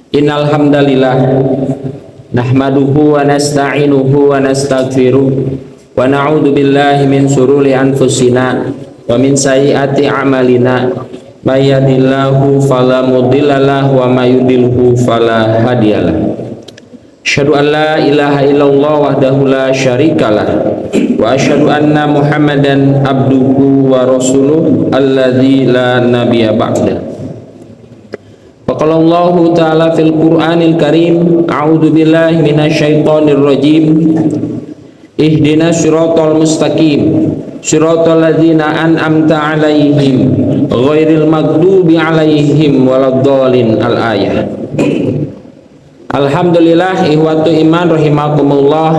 Innal hamdalillah nahmaduhu wa nasta'inuhu wa nastaghfiruh wa na'udzu billahi min shururi anfusina wa min sayyiati a'malina may yahdihillahu fala mudhillalah wa may yudhlilhu fala hadiyalah. Asyhadu an la ilaha illallah wahdahu la syarikalah wa asyhadu anna Muhammadan abduhu wa rasuluh alladzi la nabiyya ba'da. Qala Allahu ta'ala fil Qur'anil Karim, a'udzu billahi minasyaitonir rajim. Ihdinas siratal mustaqim, siratal ladzina an'amta 'alaihim, ghairil maghdubi 'alaihim waladdallin. Al-ayah. Alhamdulillah, ihwatu iman rahimakumullah.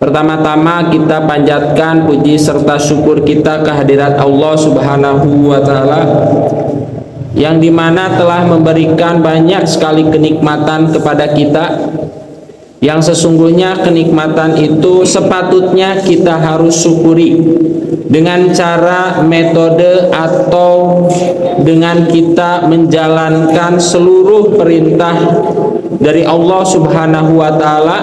Pertama-tama kita panjatkan puji serta syukur kita kehadirat Allah Subhanahu wa taala, yang dimana telah memberikan banyak sekali kenikmatan kepada kita, yang sesungguhnya kenikmatan itu sepatutnya kita harus syukuri dengan cara metode atau dengan kita menjalankan seluruh perintah dari Allah Subhanahu wa taala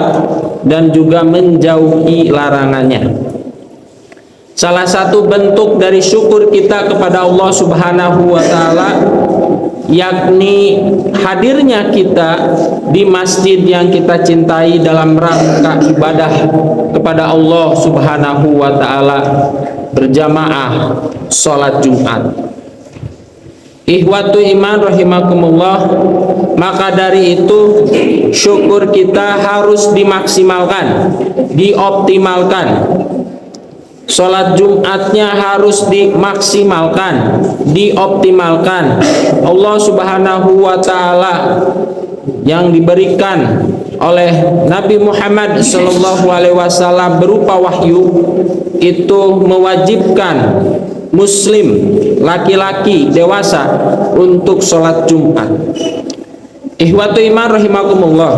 dan juga menjauhi larangannya. Salah satu bentuk dari syukur kita kepada Allah Subhanahu wa taala yakni hadirnya kita di masjid yang kita cintai dalam rangka ibadah kepada Allah Subhanahu wa taala berjamaah salat Jumat. Ihwatu iman rahimakumullah, maka dari itu syukur kita harus dimaksimalkan, dioptimalkan. Sholat Jumatnya harus dimaksimalkan, dioptimalkan. Allah Subhanahu wa ta'ala yang diberikan oleh Nabi Muhammad SAW berupa wahyu itu mewajibkan muslim laki-laki dewasa untuk sholat Jumat. Ihwatu iman rahimakumullah,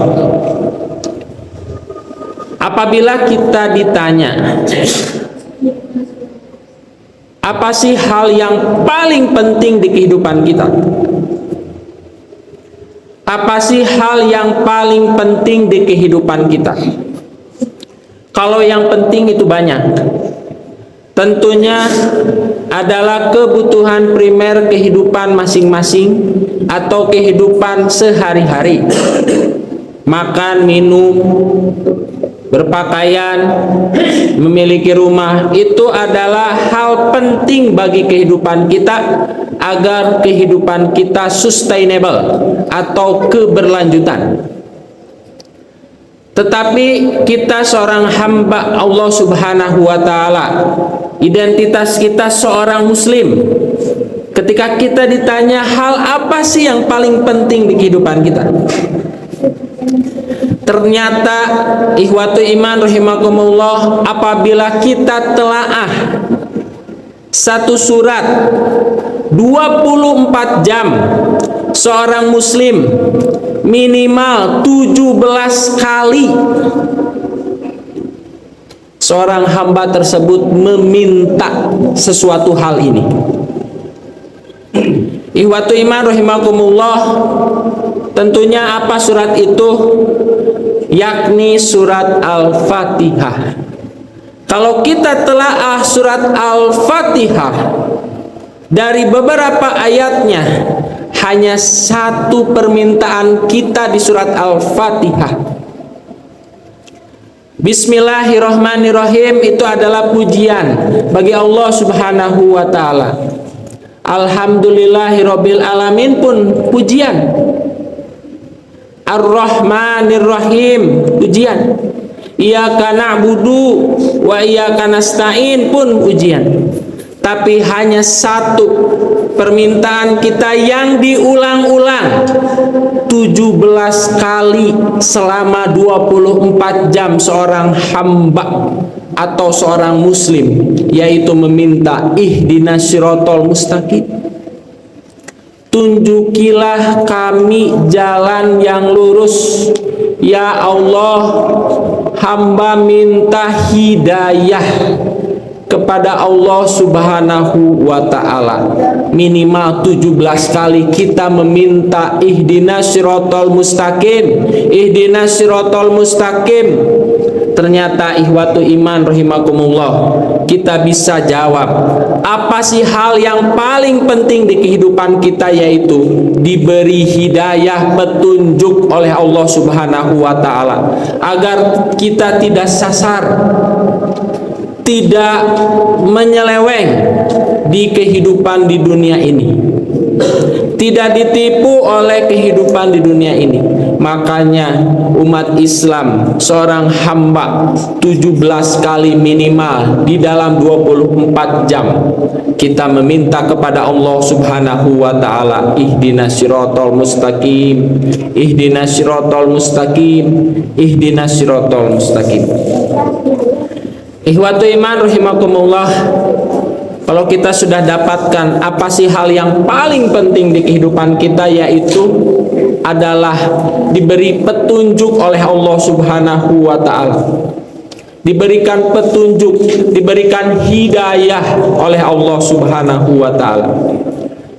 apabila kita ditanya apa sih hal yang paling penting di kehidupan kita? Apa sih hal yang paling penting di kehidupan kita? Kalau yang penting itu banyak. Tentunya adalah kebutuhan primer kehidupan masing-masing atau kehidupan sehari-hari. Makan, minum, berpakaian, memiliki rumah, itu adalah hal penting bagi kehidupan kita agar kehidupan kita sustainable atau keberlanjutan. Tetapi kita seorang hamba Allah Subhanahu wa taala, identitas kita seorang muslim. Ketika kita ditanya hal apa sih yang paling penting di kehidupan kita, ternyata ihwatu iman rahimakumullah, apabila kita telaah satu surat 24 jam, seorang muslim minimal 17 kali seorang hamba tersebut meminta sesuatu hal ini. Ihwatu iman rahimakumullah, tentunya apa surat itu? Yakni surat Al-Fatihah. Kalau kita telaah surat Al-Fatihah, dari beberapa ayatnya hanya satu permintaan kita di surat Al-Fatihah. Bismillahirrahmanirrahim itu adalah pujian bagi Allah Subhanahu wa taala. Alhamdulillahirabbil alamin pun pujian. Ar-Rahmanir-Rahim ujian. Iyyaka na'budu wa iyyaka nasta'in pun ujian. Tapi hanya satu permintaan kita yang diulang-ulang 17 kali selama 24 jam seorang hamba atau seorang muslim, yaitu meminta ihdinas siratal mustaqim. Tunjukilah kami jalan yang lurus. Ya Allah, hamba minta hidayah kepada Allah Subhanahu wa ta'ala. Minimal 17 kali kita meminta ihdinas siratal mustaqim, ihdinas siratal mustaqim. Ternyata ihwatu iman rahimakumullah, kita bisa jawab, apa sih hal yang paling penting di kehidupan kita, yaitu diberi hidayah, petunjuk oleh Allah Subhanahu wa ta'ala, agar kita tidak sasar, tidak menyeleweng di kehidupan di dunia ini, tidak ditipu oleh kehidupan di dunia ini. Makanya umat Islam, seorang hamba 17 kali minimal di dalam 24 jam kita meminta kepada Allah Subhanahu wa ta'ala, ihdinas siratal mustaqim, ihdinas siratal mustaqim, ihdinas siratal mustaqim. Ikhwatu iman rahimakumullah, kalau kita sudah dapatkan apa sih hal yang paling penting di kehidupan kita, yaitu adalah diberi petunjuk oleh Allah Subhanahu wa ta'ala, diberikan petunjuk, diberikan hidayah oleh Allah Subhanahu wa ta'ala.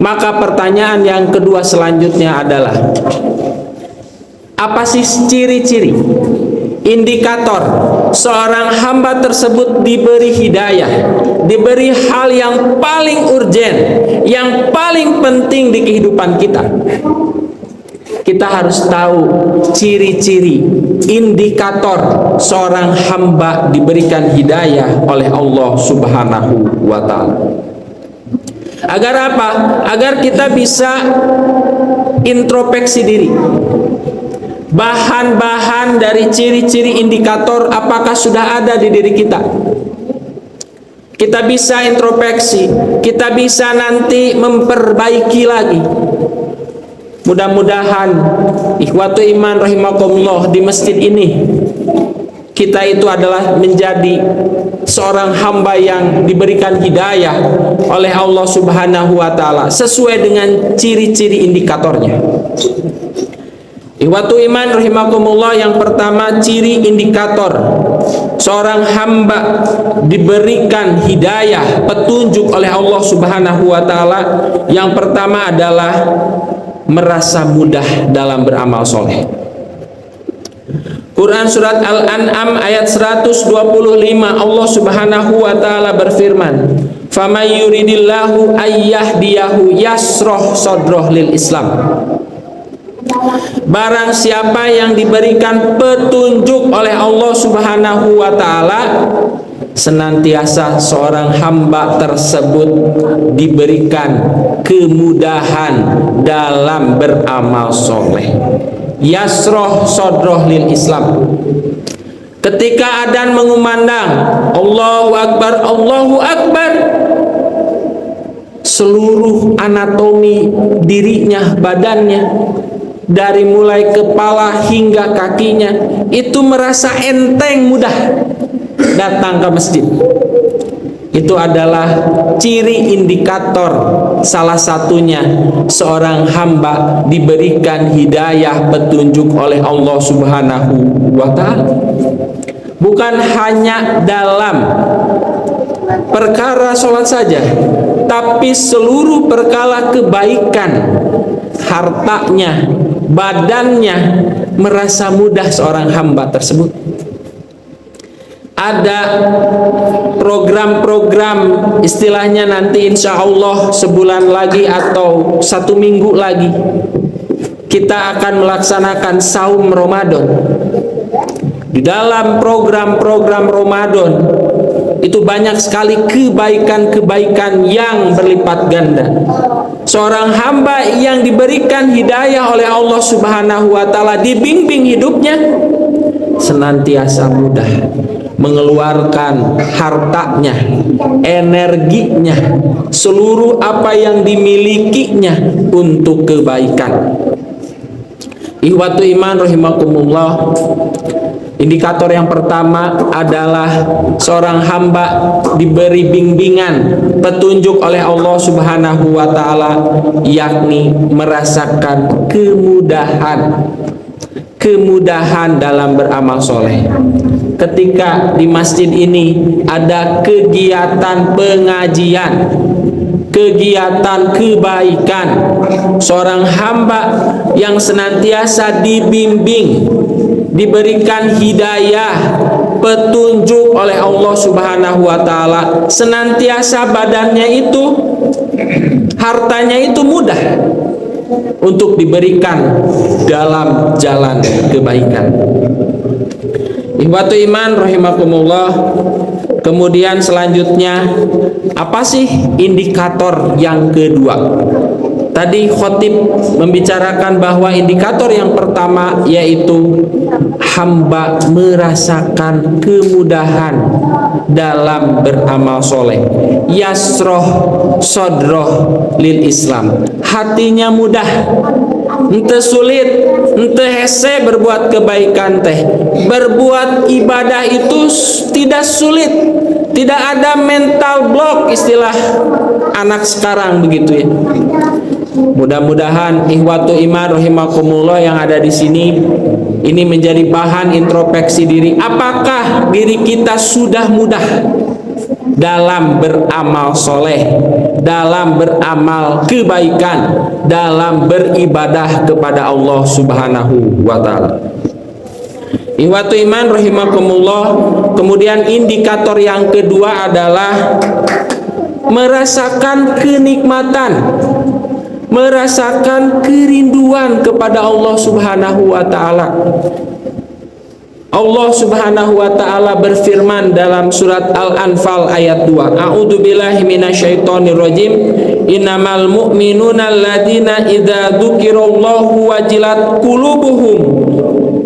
Maka pertanyaan yang kedua selanjutnya adalah, apa sih ciri-ciri, indikator seorang hamba tersebut diberi hidayah, diberi hal yang paling urgen, yang paling penting di kehidupan kita? Kita harus tahu ciri-ciri, indikator seorang hamba diberikan hidayah oleh Allah Subhanahu wa ta'ala. Agar apa? Agar kita bisa introspeksi diri. Bahan-bahan dari ciri-ciri indikator apakah sudah ada di diri kita? Kita bisa introspeksi, kita bisa nanti memperbaiki lagi. Mudah-mudahan ikhwatu iman rahimakumullah, di masjid ini kita itu adalah menjadi seorang hamba yang diberikan hidayah oleh Allah Subhanahu wa ta'ala sesuai dengan ciri-ciri indikatornya. Ikhwatu iman rahimakumullah, yang pertama ciri indikator seorang hamba diberikan hidayah, petunjuk oleh Allah Subhanahu wa ta'ala, yang pertama adalah merasa mudah dalam beramal soleh. Quran surat Al-An'am ayat 125, Allah Subhanahu wa ta'ala berfirman, "Faman yuridillahu ayyahdiyahu yasroh sodroh lil Islam." Barang siapa yang diberikan petunjuk oleh Allah Subhanahu wa ta'ala, senantiasa seorang hamba tersebut diberikan kemudahan dalam beramal soleh. Yasroh sodroh lil Islam. Ketika adzan mengumandang Allahu Akbar, Allahu Akbar, seluruh anatomi dirinya, badannya, dari mulai kepala hingga kakinya, itu merasa enteng, mudah datang ke masjid. Itu adalah ciri indikator, salah satunya seorang hamba diberikan hidayah, petunjuk oleh Allah Subhanahu wa ta'ala. Bukan hanya dalam perkara sholat saja, tapi seluruh perkara kebaikan, hartanya, badannya, merasa mudah seorang hamba tersebut. Ada program-program, istilahnya nanti insya Allah sebulan lagi atau 1 minggu lagi kita akan melaksanakan saum Ramadan. Di dalam program-program Ramadan itu banyak sekali kebaikan-kebaikan yang berlipat ganda. Seorang hamba yang diberikan hidayah oleh Allah Subhanahu wa ta'ala, dibimbing hidupnya, senantiasa mudah mengeluarkan hartanya, energinya, seluruh apa yang dimilikinya untuk kebaikan. Ikhwatu iman rahimakumullah, indikator yang pertama adalah seorang hamba diberi bimbingan, petunjuk oleh Allah Subhanahu wa ta'ala, yakni merasakan kemudahan dalam beramal soleh. ketika di masjid ini ada kegiatan pengajian, kegiatan kebaikan, seorang hamba yang senantiasa dibimbing, diberikan hidayah, petunjuk oleh Allah Subhanahu wa taala, senantiasa badannya itu, hartanya itu mudah untuk diberikan dalam jalan kebaikan. Ikhwatu iman rahimakumullah. Kemudian selanjutnya, apa sih indikator yang kedua? Tadi khotib membicarakan bahwa indikator yang pertama yaitu hamba merasakan kemudahan dalam beramal soleh. Yasroh sodroh lil Islam, hatinya mudah, ente sulit, ente hese berbuat kebaikan teh, berbuat ibadah itu tidak sulit, tidak ada mental block istilah anak sekarang begitu ya. Mudah-mudahan ikhwatu iman rahimakumullah yang ada di sini ini menjadi bahan introspeksi diri. Apakah diri kita sudah mudah dalam beramal soleh, dalam beramal kebaikan, dalam beribadah kepada Allah Subhanahu wa ta'ala? Ikhwatu iman rahimakumullah. Kemudian indikator yang kedua adalah merasakan kenikmatan, merasakan kerinduan kepada Allah Subhanahu wa ta'ala. Allah Subhanahu wa ta'ala berfirman dalam surat Al-Anfal ayat 2. A'udzubillahi minasyaitonirrajim. Innamal mu'minuna alladzina idza dzukirallahu wajilat qulubuhum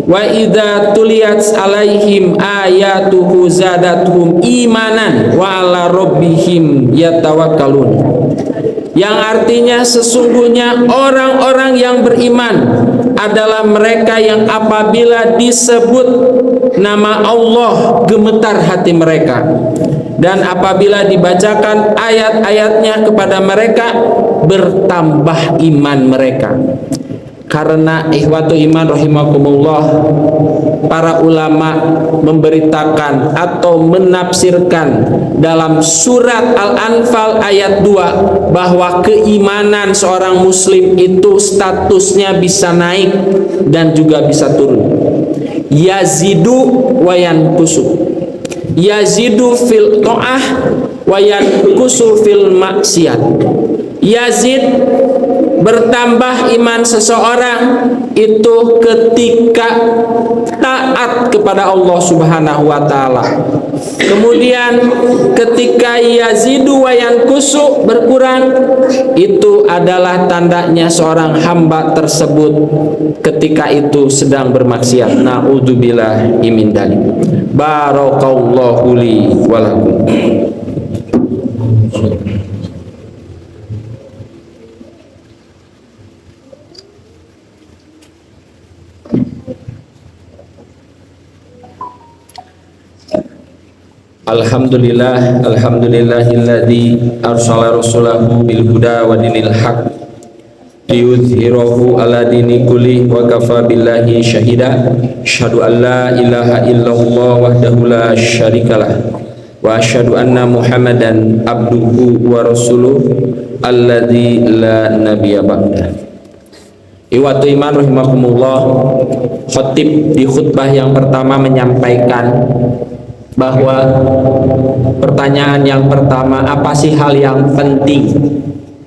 wa idza tuliyat alaihim ayatuhu zadatuhum imanan wa ala rabbihim yatawakkalun. Yang artinya sesungguhnya orang-orang yang beriman adalah mereka yang apabila disebut nama Allah gemetar hati mereka, dan apabila dibacakan ayat-ayatnya kepada mereka bertambah iman mereka. Karena ikhwatu iman rahimakumullah, para ulama memberitakan atau menafsirkan dalam surat Al-Anfal ayat 2 bahwa keimanan seorang muslim itu statusnya bisa naik dan juga bisa turun. Yazidu wa yanqusu. Yazidu fil ta'ah wa yanqusu fil maksiat. Yazid, bertambah iman seseorang itu ketika taat kepada Allah Subhanahu wa ta'ala. Kemudian ketika yazidu wa yanqusu, berkurang, itu adalah tandanya seorang hamba tersebut ketika itu sedang bermaksiat. Na'udzubillahi min dzalik. Barakallahu li wa lakum. Alhamdulillah, alhamdulillahilladzi arsala rasulahu bil huda wa dinil haq liyudhhirahu ala dini kulli wa kafa billahi syahida. Asyhadu an la ilaha illallah wahdahu la syarikalah wa asyhadu anna Muhammadan abduhu wa rasuluh alladzi la nabiyya ba'dah. Ikhwatu iman rahimakumullah, khatib di khutbah yang pertama menyampaikan bahwa pertanyaan yang pertama, apa sih hal yang penting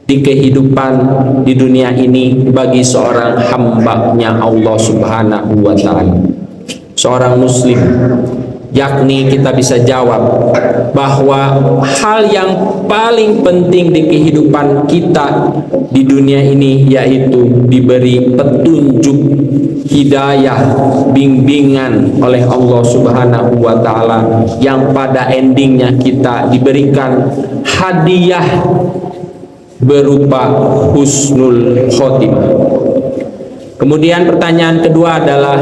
di kehidupan di dunia ini bagi seorang hamba-Nya Allah Subhanahu wa ta'ala, seorang muslim? Yakni kita bisa jawab bahwa hal yang paling penting di kehidupan kita di dunia ini yaitu diberi petunjuk, hidayah, bimbingan oleh Allah Subhanahu wa ta'ala, yang pada endingnya kita diberikan hadiah berupa husnul khotimah. Kemudian pertanyaan kedua adalah,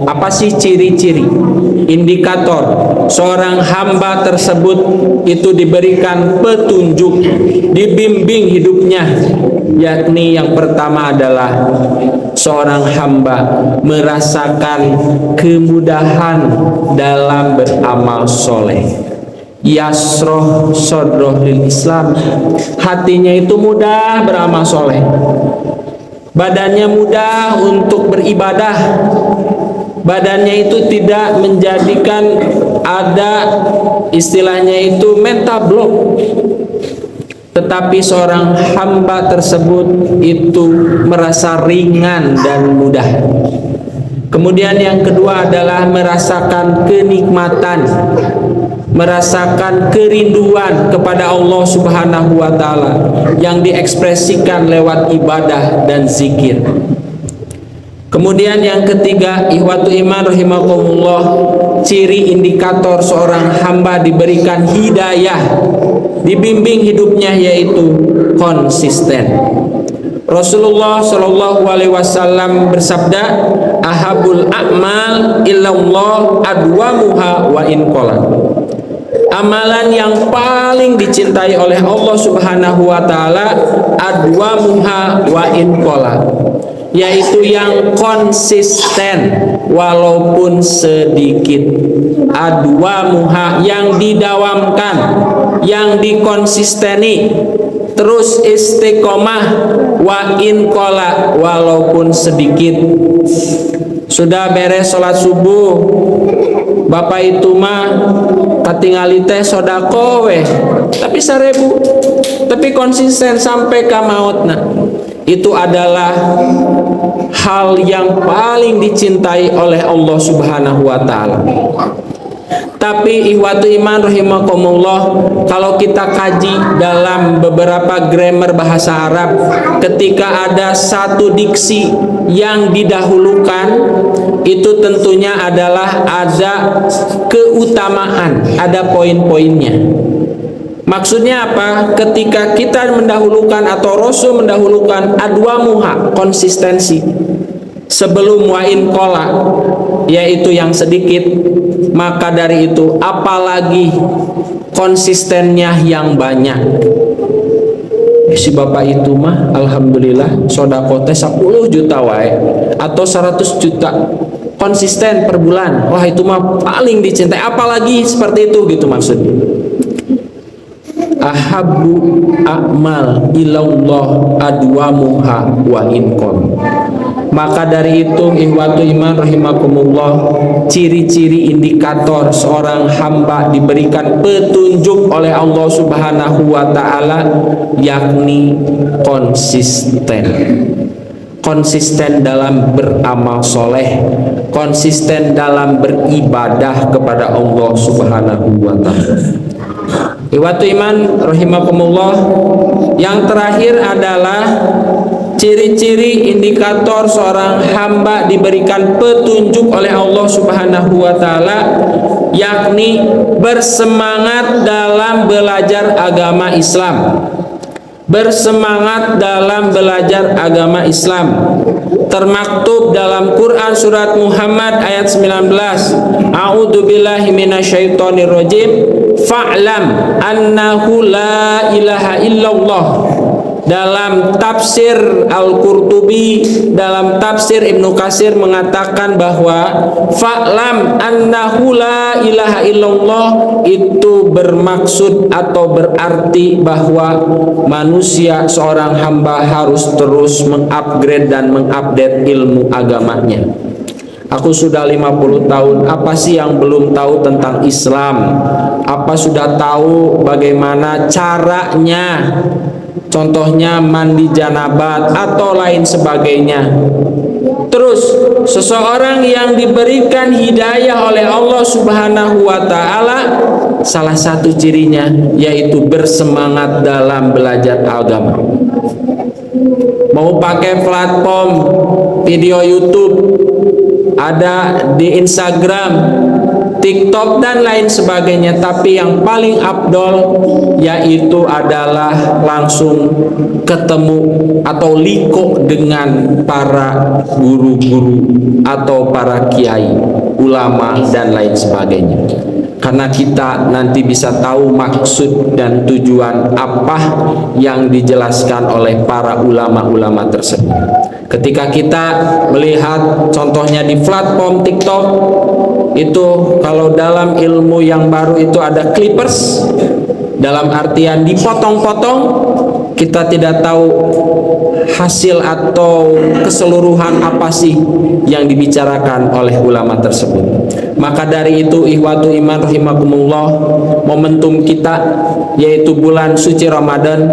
apa sih ciri-ciri, indikator seorang hamba tersebut itu diberikan petunjuk, dibimbing hidupnya? Yakni yang pertama adalah seorang hamba merasakan kemudahan dalam beramal soleh. Yasroh sodroh lil Islam, hatinya itu mudah beramal soleh, badannya mudah untuk beribadah, badannya itu tidak menjadikan ada istilahnya itu mental block, tetapi seorang hamba tersebut itu merasa ringan dan mudah. Kemudian yang kedua adalah merasakan kenikmatan, merasakan kerinduan kepada Allah Subhanahu wa taala yang diekspresikan lewat ibadah dan zikir. Kemudian yang ketiga, ihwatu iman rahimakumullah, ciri indikator seorang hamba diberikan hidayah, dibimbing hidupnya, yaitu konsisten. Rasulullah Shallallahu Alaihi Wasallam bersabda, ahabul a'mal illallah adwamuha wa in qala. Amalan yang paling dicintai oleh Allah Subhanahu wa taala adwamuha wa in qala, yaitu yang konsisten walaupun sedikit. Adwamuha, yang didawamkan, yang dikonsisteni, terus istiqomah, wa in qala, walaupun sedikit. Sudah beres sholat subuh, bapak itu mah katingali teh sodako weh, tapi 1000, tapi konsisten sampai ka mautna. Itu adalah hal yang paling dicintai oleh Allah Subhanahu wa taala. Tapi ihwatu iman rahimakumullah, kalau kita kaji dalam beberapa grammar bahasa Arab, ketika ada satu diksi yang didahulukan, itu tentunya adalah ada keutamaan, ada poin-poinnya. Maksudnya apa? Ketika kita mendahulukan atau Rasul mendahulukan adwamuha, konsistensi, sebelum wa in qala, yaitu yang sedikit, maka dari itu apalagi konsistennya yang banyak. Si bapak itu mah alhamdulillah sodako teh 10 juta wae atau 100 juta konsisten per bulan, wah itu mah paling dicintai, apalagi seperti itu gitu maksudnya. Ahabbu a'mal ilallah adwamuha wa in qala. Maka dari itu ihwatu iman rahimakumullah, ciri-ciri indikator seorang hamba diberikan petunjuk oleh Allah Subhanahu wa taala, yakni konsisten. Konsisten dalam beramal soleh, konsisten dalam beribadah kepada Allah Subhanahu wa taala. Ihwatu iman rahimakumullah, yang terakhir adalah ciri-ciri indikator seorang hamba diberikan petunjuk oleh Allah Subhanahu wa taala, yakni bersemangat dalam belajar agama Islam. Bersemangat dalam belajar agama Islam. Termaktub dalam Quran surat Muhammad ayat 19, A'udzubillahi minasyaitonirrajim, fa'lam annahu la ilaha illallah. Dalam tafsir Al-Qurtubi, dalam tafsir Ibnu Katsir mengatakan bahwa fa'lam annahu la ilaha illallah itu bermaksud atau berarti bahwa manusia, seorang hamba harus terus mengupgrade dan mengupdate ilmu agamanya. Aku sudah 50 tahun, apa sih yang belum tahu tentang Islam? Apa sudah tahu bagaimana caranya? Contohnya mandi janabat atau lain sebagainya. Terus seseorang yang diberikan hidayah oleh Allah Subhanahu wa taala, salah satu cirinya yaitu bersemangat dalam belajar agama. Mau pakai platform video YouTube, ada di Instagram, TikTok dan lain sebagainya, tapi yang paling afdol yaitu adalah langsung ketemu atau liko dengan para guru-guru atau para kiai, ulama dan lain sebagainya. Karena kita nanti bisa tahu maksud dan tujuan apa yang dijelaskan oleh para ulama-ulama tersebut. Ketika kita melihat contohnya di platform TikTok, itu kalau dalam ilmu yang baru itu ada clippers, dalam artian dipotong-potong, kita tidak tahu hasil atau keseluruhan apa sih yang dibicarakan oleh ulama tersebut. Maka dari itu, ikhwatu iman rahimakumullah, momentum kita yaitu bulan suci Ramadan,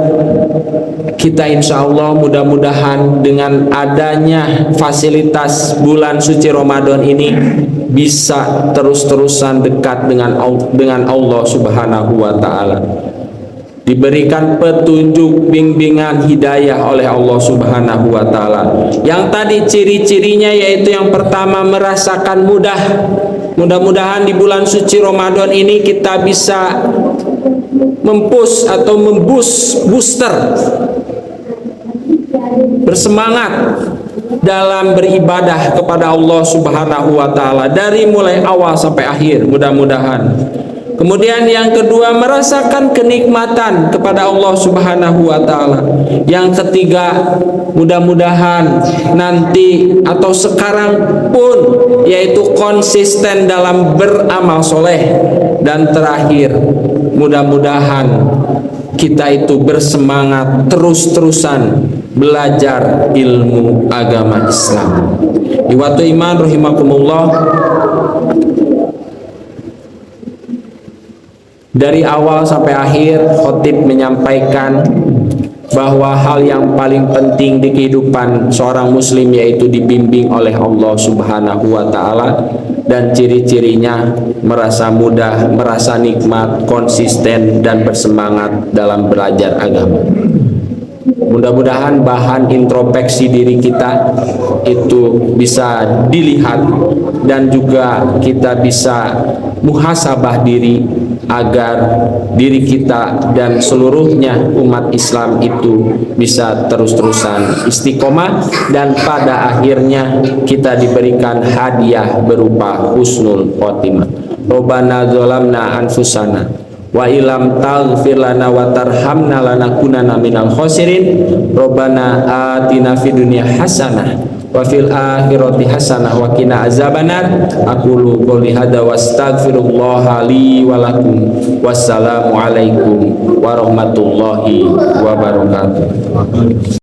kita insya Allah mudah-mudahan dengan adanya fasilitas bulan suci Ramadan ini bisa terus-terusan dekat dengan Allah Subhanahu wa Ta'ala, diberikan petunjuk, bimbingan, hidayah oleh Allah Subhanahu wa Ta'ala. Yang tadi ciri-cirinya yaitu yang pertama, merasakan mudah. Mudah-mudahan di bulan suci Ramadan ini kita bisa mempush atau booster, bersemangat dalam beribadah kepada Allah Subhanahu wa Ta'ala dari mulai awal sampai akhir, mudah-mudahan. Kemudian yang kedua, merasakan kenikmatan kepada Allah Subhanahu wa Ta'ala. Yang ketiga, mudah-mudahan nanti atau sekarang pun yaitu konsisten dalam beramal soleh. Dan terakhir, mudah-mudahan kita itu bersemangat terus-terusan belajar ilmu agama Islam. Ikhwatu iman rahimakumullah, dari awal sampai akhir khotib menyampaikan bahwa hal yang paling penting di kehidupan seorang muslim yaitu dibimbing oleh Allah Subhanahu wa Ta'ala, dan ciri-cirinya merasa mudah, merasa nikmat, konsisten dan bersemangat dalam belajar agama. Mudah-mudahan bahan introspeksi diri kita itu bisa dilihat dan juga kita bisa muhasabah diri agar diri kita dan seluruhnya umat Islam itu bisa terus-terusan istiqomah dan pada akhirnya kita diberikan hadiah berupa husnul khotimah. Rabbana dzalamna anfusana wa ilam taghfir lana wa tarhamna lanakunanna minal khosirin. Rabbana atina fid dunya hasanah wa fil akhirati hasanah wa qina azabannar. Aqulu qouli hadza wastaghfirullaha li wa lakum. Wassalamu alaikum warahmatullahi wabarakatuh.